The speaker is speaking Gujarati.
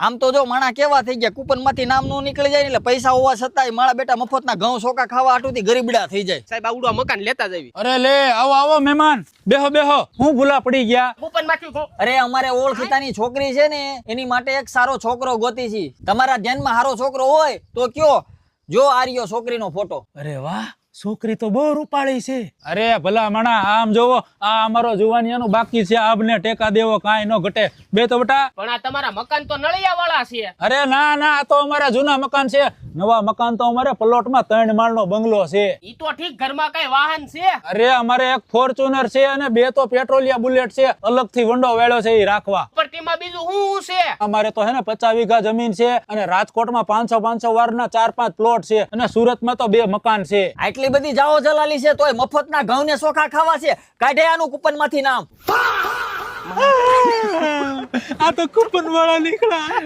આમ તો જો માણા કેવા થઈ ગયા, કૂપન માંથી નામ નો નીકળી જાય ને એટલે પૈસા હોવા છતાંય મારા બેટા મફતના ઘઉં ચોખા ખાવા આટુથી ગરીબડા થઈ જાય. સાહેબ આવડું મકાન લેતા જવી. અરે લે આવો આવો મહેમાન, બેહો બેહો. હું ભૂલા પડી ગયા? કૂપન માંથી અરે અમારે ઓળખીતાની છોકરી છે ને એની માટે એક સારો છોકરો ગોતી છે. તમારા ધ્યાનમાં સારો છોકરો હોય તો કયો, જો આ રહ્યો છોકરીનો ફોટો. અરે વાહ, છોકરી તો બહુ રૂપાળી છે. અરે ભલા માણા, આમ જોવો, આ અમારો જુવાનિયાનું બાકી છે, આબને ટેકા દેવો કાંઈ ન ઘટે. બે તો બેટા. પણ આ તમારા મકાન તો નળિયા વાળા છે. અરે ના ના, આ તો અમારા જૂના મકાન છે. નવા મકાન તો અમારે પ્લોટમાં 3 માળનો બંગલો છે. ઈ તો ઠીક, ઘરમાં કઈ વાહન છે? અરે અમારે એક ફોર્ચ્યુનર છે અને 2 તો પેટ્રોલિયા બુલેટ છે, અલગથી વંડો વેળ્યો છે એ રાખવા. પણ તેમાં બીજું શું છે? અમારે તો હે ને 50 વીઘા જમીન છે અને રાજકોટમાં 500 વારના 4-5 પ્લોટ છે અને સુરતમાં તો 2 મકાન છે. આટલી બધી જાઓ જલાલી છે તોય મફતના ઘઉં ને ચોખા ખાવા છે. કાઢે આનું કૂપન માંથી નામ. આ તો કૂપન વાળા નીકળ્યા.